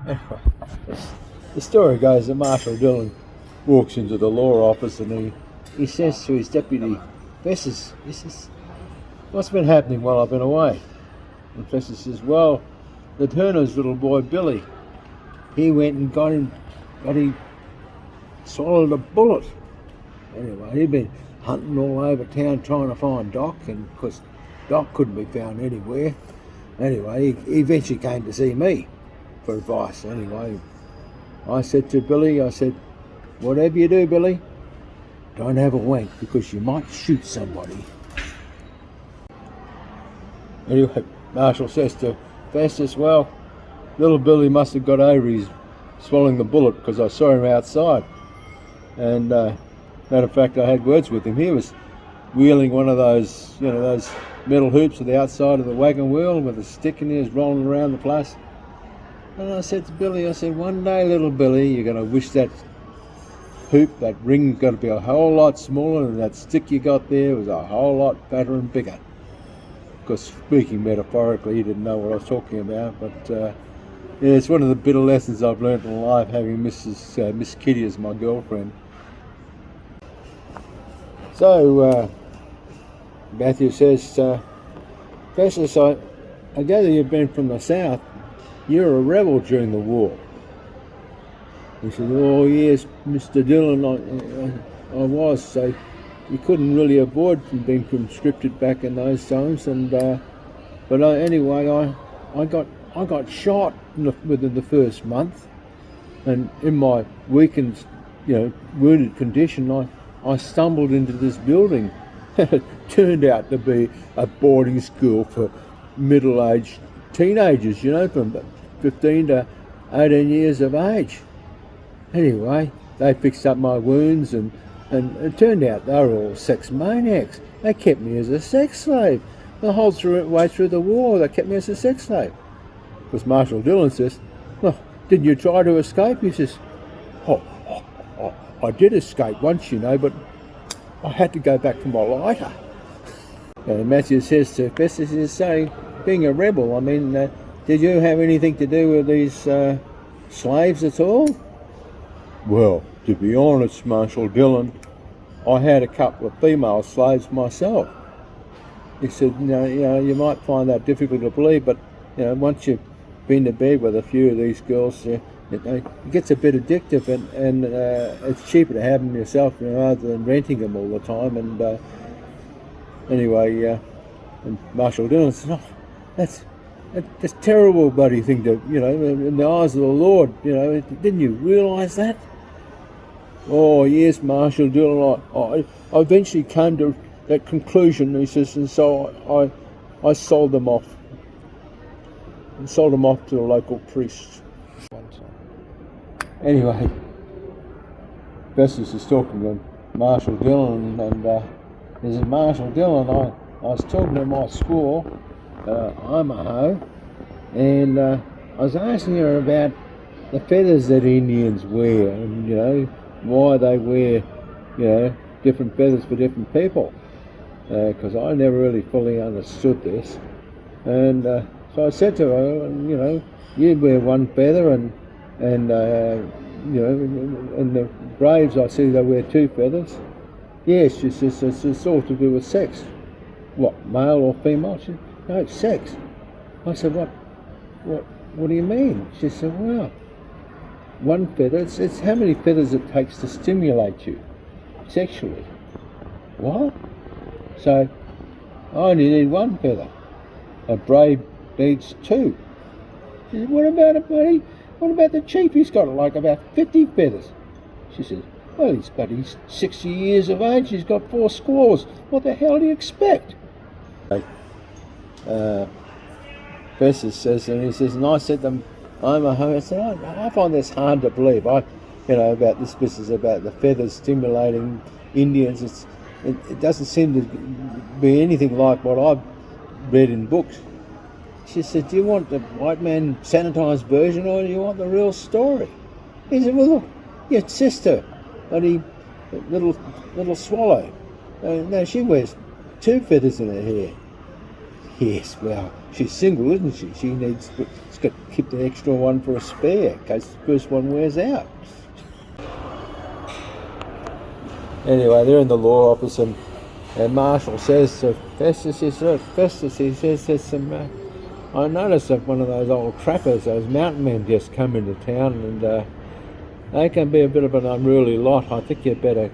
Anyway, the story goes that Marshall Dillon walks into the law office and he says to his deputy, Festus, he says, what's been happening while I've been away? And Festus says, well, the Turner's little boy Billy, he went and got him swallowed a bullet. Anyway, he'd been hunting all over town trying to find Doc, and because Doc couldn't be found anywhere. Anyway, he eventually came to see me for advice. Anyway, I said to Billy, I said, whatever you do, Billy, don't have a wank because you might shoot somebody. Anyway, Marshall says to Festus, well, little Billy must have got over his swallowing the bullet because I saw him outside. And matter of fact, I had words with him. He was wheeling one of those, those metal hoops at the outside of the wagon wheel with a stick in his rolling around the place. And I said to Billy, I said, one day, little Billy, you're going to wish that hoop, that ring's got to be a whole lot smaller, and that stick you got there was a whole lot fatter and bigger. Because speaking metaphorically, he didn't know what I was talking about, but yeah, it's one of the bitter lessons I've learned in life, having Miss Kitty as my girlfriend. So Matthew says, Festus, I gather you've been from the south. You're a rebel during the war. He said, oh yes, Mr. Dillon, I was, so you couldn't really avoid from being conscripted back in those times. And but anyway, I got shot within the first month, and in my weakened, wounded condition, I stumbled into this building. It turned out to be a boarding school for middle-aged teenagers, from 15 to 18 years of age. Anyway, they fixed up my wounds, and it turned out they were all sex maniacs. They kept me as a sex slave. The whole way through the war, they kept me as a sex slave. Because Marshall Dillon says, well, didn't you try to escape? He says, I did escape once, but I had to go back for my lighter. And Matthew says to Festus, he's saying, being a rebel, I mean, did you have anything to do with these slaves at all? Well, to be honest, Marshall Dillon, I had a couple of female slaves myself. He said, you might find that difficult to believe, but once you've been to bed with a few of these girls, it gets a bit addictive, and it's cheaper to have them yourself rather than renting them all the time. And anyway, and Marshall Dillon said, oh, that's a terrible bloody thing to, in the eyes of the Lord, didn't you realise that? Oh yes, Marshall Dillon, I eventually came to that conclusion, he says, and so I sold them off. And sold them off to a local priest. Anyway, Festus is talking to Marshall Dillon, and he says, Marshall Dillon, I was talking to my squaw, Imaho, and I was asking her about the feathers that Indians wear, and why they wear different feathers for different people, because I never really fully understood this. And so I said to her, you wear one feather, and in the Braves I see they wear two feathers. Yes, she says, it's all to do with sex. What, male or female? She said, no, it's sex. I said, what do you mean? She said, well, one feather, it's how many feathers it takes to stimulate you sexually. What? So I only need one feather. A brave needs two. She said, what about it, buddy? What about the chief? He's got like about 50 feathers. She said, well, he's 60 years of age. He's got 4 squaws. What the hell do you expect? Festus says, and he says, and I said to them, I said, I find this hard to believe. About this business about the feathers stimulating Indians. It doesn't seem to be anything like what I've read in books. She said, do you want the white man sanitized version, or do you want the real story? He said, well, look, your sister, little swallow. No, she wears 2 feathers in her hair. Yes, well, she's single, isn't she? Just got to keep the extra one for a spare in case the first one wears out. Anyway, they're in the law office, and Marshall says to Festus, he says, there's some, I noticed that one of those old trappers, those mountain men, just come into town, and they can be a bit of an unruly lot. I think you'd better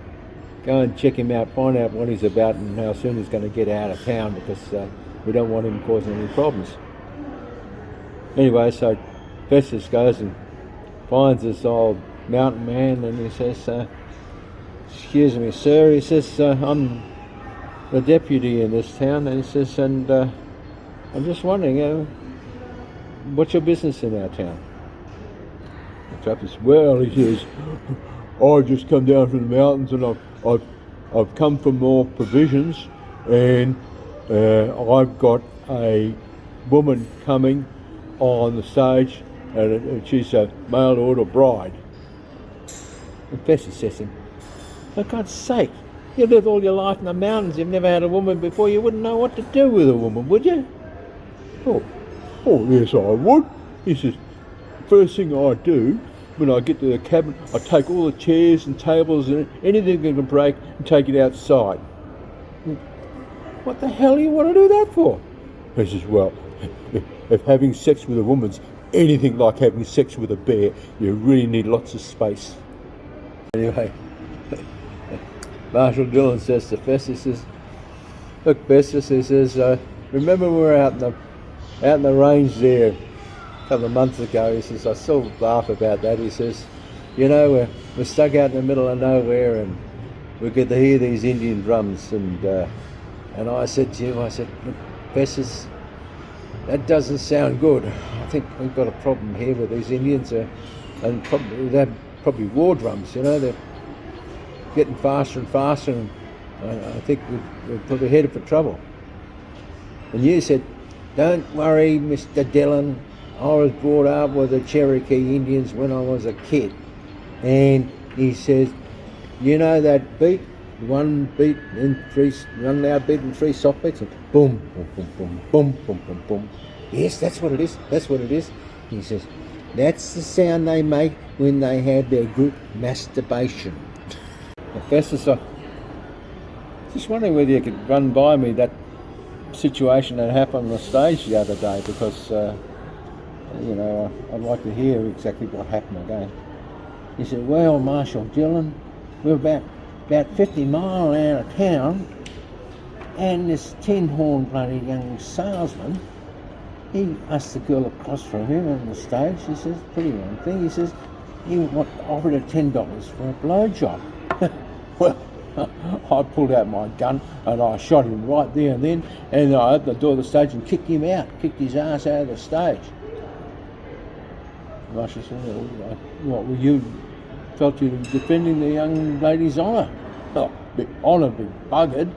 go and check him out, find out what he's about and how soon he's going to get out of town, because we don't want him causing any problems. Anyway, so Festus goes and finds this old mountain man, and he says, excuse me, sir, he says, I'm the deputy in this town, and he says, and I'm just wondering, what's your business in our town? The trapper says, well, he says, I've just come down from the mountains, and I've come for more provisions, and I've got a woman coming on the stage, and she's a mail order bride. And Festus says to him, for God's sake, you lived all your life in the mountains, you've never had a woman before, you wouldn't know what to do with a woman, would you? Oh yes I would. He says, first thing I do, when I get to the cabin, I take all the chairs and tables and anything that can break and take it outside. What the hell do you want to do that for? He says, well, if having sex with a woman's anything like having sex with a bear, you really need lots of space. Anyway, Marshall Dillon says to Festus, he says, look, Festus, he says, remember we were out in the range there a couple of months ago. He says, I still laugh about that. He says, you know, we're stuck out in the middle of nowhere, and we get to hear these Indian drums, and I said to him, look, Festus, that doesn't sound good. I think we've got a problem here with these Indians, and they're probably war drums, you know, they're getting faster and faster, and I think we're probably headed for trouble. And you said, don't worry, Mr. Dillon, I was brought up with the Cherokee Indians when I was a kid. And he says, you know that beat, one beat and one loud beat and three soft beats, and boom, boom, boom, boom, boom, boom, boom, boom. Yes, that's what it is, that's what it is. He says, that's the sound they make when they have their group masturbation. Festus, I just wondering whether you could run by me that situation that happened on the stage the other day, because you know, I'd like to hear exactly what happened again. He said, well, Marshall Dillon, we're about 50 miles out of town, and this tin-horn bloody young salesman, he asked the girl across from him on the stage, he says, pretty young thing, he says, he offered her $10 for a blowjob. Well, I pulled out my gun and I shot him right there and then, and I opened the door of the stage and kicked him out, kicked his ass out of the stage. Marshall said, what were you, felt you were defending the young lady's honour? Oh, bit honour, bit buggered.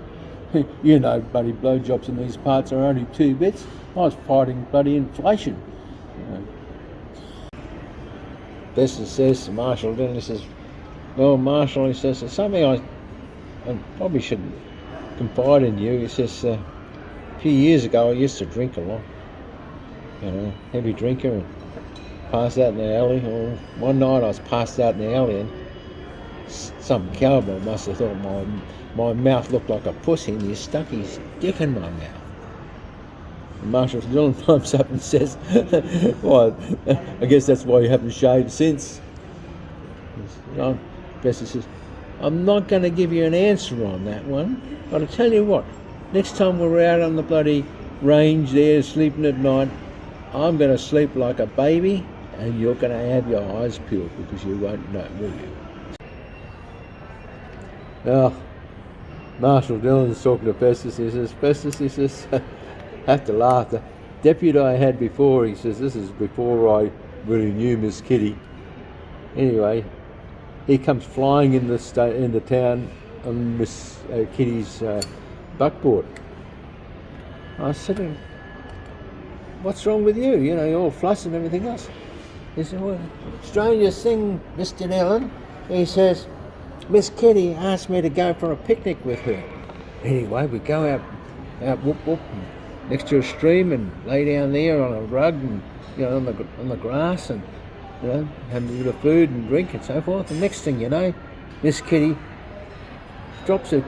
You know, bloody blowjobs in these parts are only 2 bits. I was fighting bloody inflation. Festus says to Marshall, then he says, well, Marshall, he says, there's something I probably shouldn't confide in you. He says, a few years ago I used to drink a lot, you know, heavy drinker, and passed out in the alley. Or one night I was passed out in the alley, and some cowboy must have thought my mouth looked like a pussy, and he stuck his dick in my mouth. And Marshall Dillon pumps up and says, well, I guess that's why you haven't shaved since. Festus says, I'm not going to give you an answer on that one, but I'll tell you what, next time we're out on the bloody range there sleeping at night, I'm going to sleep like a baby, and you're going to have your eyes peeled because you won't know, will you? Now, Marshall Dillon's talking to Festus. He says, I have to laugh. The deputy I had before, he says, this is before I really knew Miss Kitty. Anyway, he comes flying in the town on Miss Kitty's buckboard. I said to him, what's wrong with you? You know, you're all flustered and everything else. He said, well, strangest thing, Mr. Dillon. He says, Miss Kitty asked me to go for a picnic with her. Anyway, we go out whoop whoop, next to a stream and lay down there on a rug and, on the grass and, have a bit of food and drink and so forth. And next thing you know, Miss Kitty drops her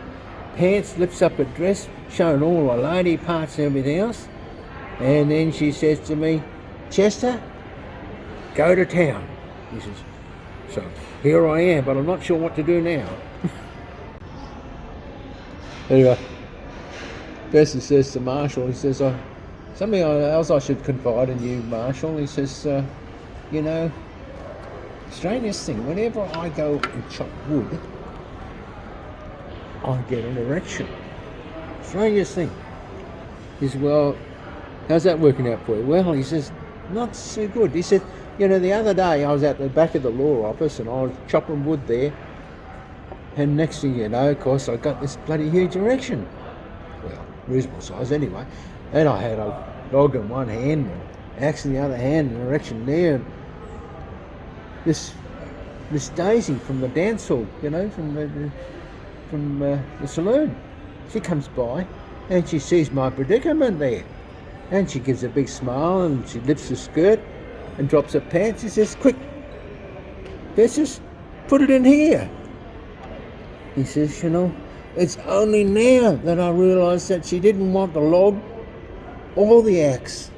pants, lifts up her dress, showing all her lady parts and everything else. And then she says to me, "Chester, go to town." He says, so here I am, but I'm not sure what to do now. Anyway, Bessie says to Marshall, he says, something else I should confide in you, Marshall. He says, strangest thing, whenever I go and chop wood, I get an erection. Strangest thing. He says, well, how's that working out for you? Well, he says, not so good. He said, the other day I was at the back of the law office and I was chopping wood there, and next thing you know, of course, I got this bloody huge erection. Well, reasonable size anyway. And I had a dog in one hand, and axe in the other hand, and an erection there. And this Daisy from the dance hall, from the saloon, she comes by and she sees my predicament there. And she gives a big smile and she lifts her skirt and drops her pants. She says, "Quick, Bessus, put it in here." He says, it's only now that I realise that she didn't want the log or the axe.